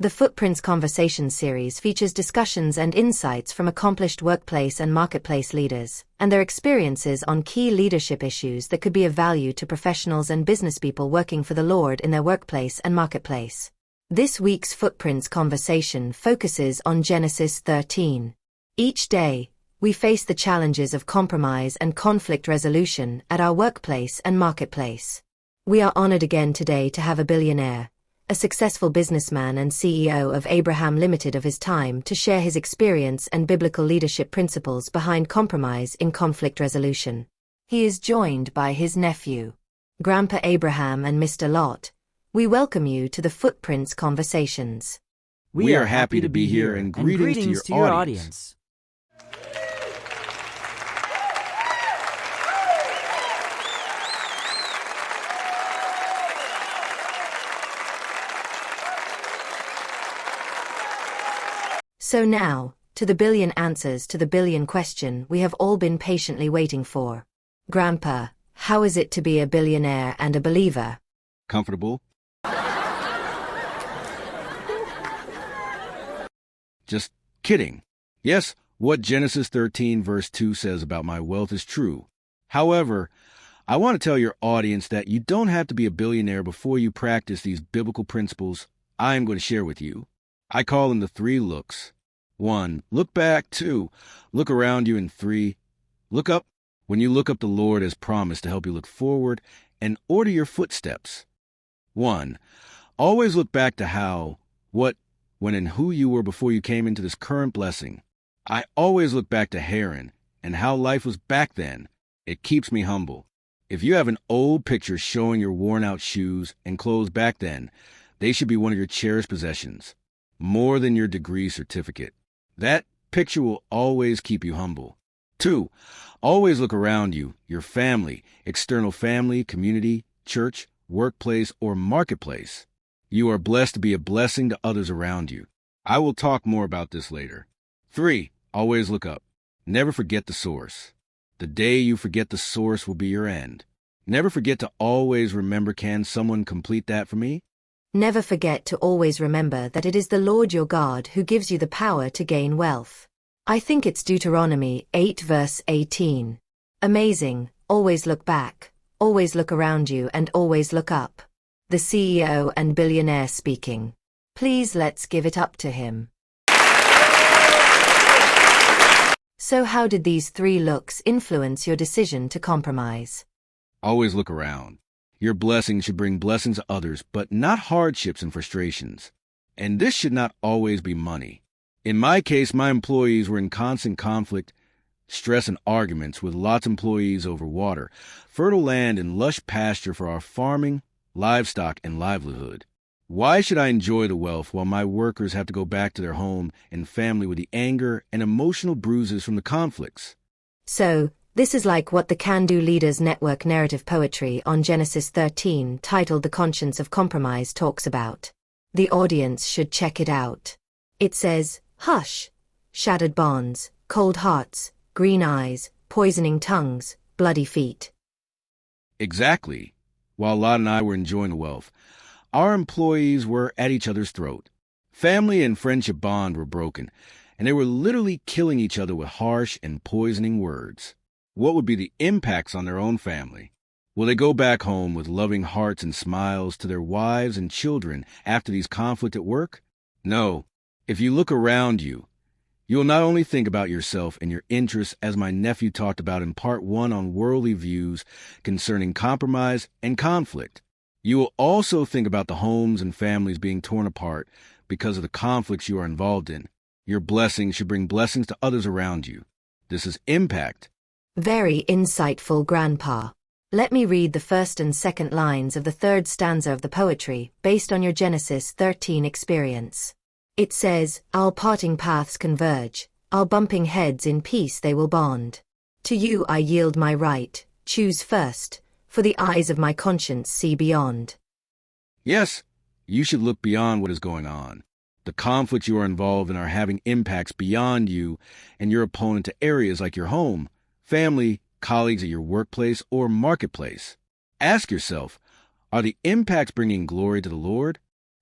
The Footprints Conversation series features discussions and insights from accomplished workplace and marketplace leaders, and their experiences on key leadership issues that could be of value to professionals and business people working for the Lord in their workplace and marketplace. This week's Footprints Conversation focuses on Genesis 13. Each day, we face the challenges of compromise and conflict resolution at our workplace and marketplace. We are honored again today to have a billionaire, a successful businessman and CEO of Abraham Limited of his time, to share his experience and biblical leadership principles behind compromise in conflict resolution. He is joined by his nephew, Grandpa Abraham, and Mr. Lot. We welcome you to the Footprints Conversations. We are happy to be here, and greetings to your audience. So now, to the billion answers to the billion question we have all been patiently waiting for. Grandpa, how is it to be a billionaire and a believer? Comfortable? Just kidding. Yes, what Genesis 13 verse 2 says about my wealth is true. However, I want to tell your audience that you don't have to be a billionaire before you practice these biblical principles I am going to share with you. I call them the 3 looks. 1. Look back. 2. Look around you. And 3. Look up. When you look up, the Lord has promised to help you look forward and order your footsteps. 1. Always look back to how, what, when, and who you were before you came into this current blessing. I always look back to Haran and how life was back then. It keeps me humble. If you have an old picture showing your worn-out shoes and clothes back then, they should be one of your cherished possessions, more than your degree certificate. That picture will always keep you humble. 2. Always look around you, your family, external family, community, church, workplace, or marketplace. You are blessed to be a blessing to others around you. I will talk more about this later. 3. Always look up. Never forget the source. The day you forget the source will be your end. Never forget to always remember, can someone complete that for me? Never forget to always remember that it is the Lord your God who gives you the power to gain wealth. I think it's Deuteronomy 8 verse 18. Amazing. Always look back, always look around you, and always look up. The CEO and billionaire speaking. Please let's give it up to him. So how did these 3 looks influence your decision to compromise? Always look around. Your blessings should bring blessings to others, but not hardships and frustrations. And this should not always be money. In my case, my employees were in constant conflict, stress, and arguments with lots of employees over water, fertile land, and lush pasture for our farming, livestock, and livelihood. Why should I enjoy the wealth while my workers have to go back to their home and family with the anger and emotional bruises from the conflicts? So, this is like what the Can-Do Leaders Network narrative poetry on Genesis 13, titled The Conscience of Compromise, talks about. The audience should check it out. It says, hush, shattered bonds, cold hearts, green eyes, poisoning tongues, bloody feet. Exactly. While Lot and I were enjoying the wealth, our employees were at each other's throat. Family and friendship bond were broken, and they were literally killing each other with harsh and poisoning words. What would be the impacts on their own family? Will they go back home with loving hearts and smiles to their wives and children after these conflicts at work? No. If you look around you, you'll not only think about yourself and your interests, as my nephew talked about in part 1 on worldly views concerning compromise and conflict. You will also think about the homes and families being torn apart because of the conflicts you are involved in. Your blessings should bring blessings to others around you. This is impact. Very insightful, Grandpa. Let me read the first and second lines of the 3rd stanza of the poetry, based on your Genesis 13 experience. It says, our parting paths converge, our bumping heads in peace they will bond. To you I yield my right, choose first, for the eyes of my conscience see beyond. Yes, you should look beyond what is going on. The conflicts you are involved in are having impacts beyond you and your opponent to areas like your home, family, colleagues at your workplace, or marketplace. Ask yourself, are the impacts bringing glory to the Lord?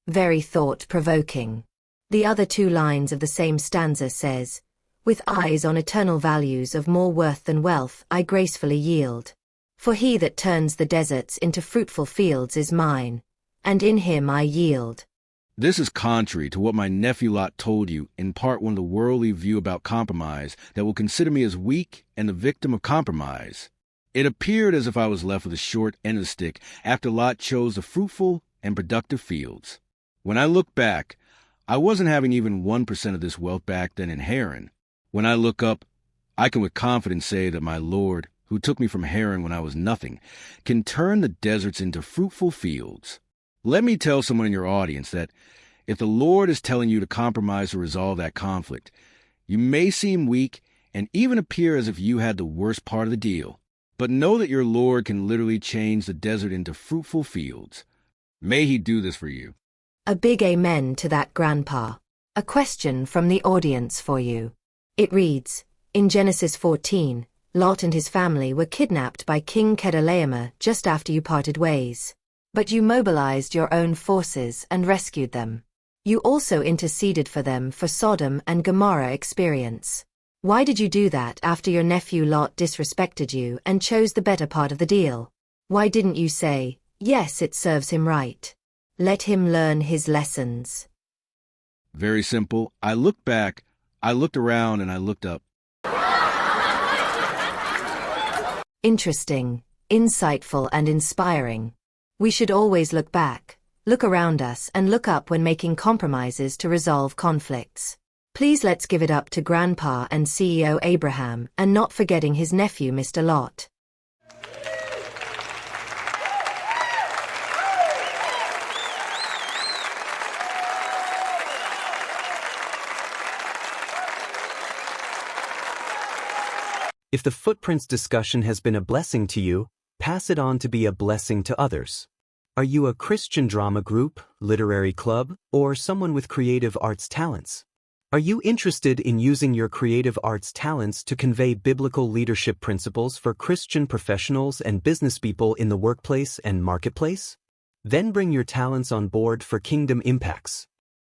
Very thought-provoking. The other two lines of the same stanza says, with eyes on eternal values of more worth than wealth, I gracefully yield. For he that turns the deserts into fruitful fields is mine, and in him I yield. This is contrary to what my nephew Lot told you, in part one of the worldly view about compromise that will consider me as weak and the victim of compromise. It appeared as if I was left with a short end of the stick after Lot chose the fruitful and productive fields. When I look back, I wasn't having even 1% of this wealth back then in Haran. When I look up, I can with confidence say that my Lord, who took me from Haran when I was nothing, can turn the deserts into fruitful fields. Let me tell someone in your audience that if the Lord is telling you to compromise to resolve that conflict, you may seem weak and even appear as if you had the worst part of the deal. But know that your Lord can literally change the desert into fruitful fields. May he do this for you. A big amen to that, Grandpa. A question from the audience for you. It reads, in Genesis 14, Lot and his family were kidnapped by King Chedorlaomer just after you parted ways. But you mobilized your own forces and rescued them. You also interceded for them for Sodom and Gomorrah experience. Why did you do that after your nephew Lot disrespected you and chose the better part of the deal? Why didn't you say, yes, it serves him right? Let him learn his lessons. Very simple. I looked back, I looked around, and I looked up. Interesting, insightful, and inspiring. We should always look back, look around us, and look up when making compromises to resolve conflicts. Please let's give it up to Grandpa and CEO Abraham, and not forgetting his nephew Mr. Lot. If the Footprints discussion has been a blessing to you, pass it on to be a blessing to others. Are you a Christian drama group, literary club, or someone with creative arts talents? Are you interested in using your creative arts talents to convey biblical leadership principles for Christian professionals and business people in the workplace and marketplace? Then bring your talents on board for Kingdom Impacts.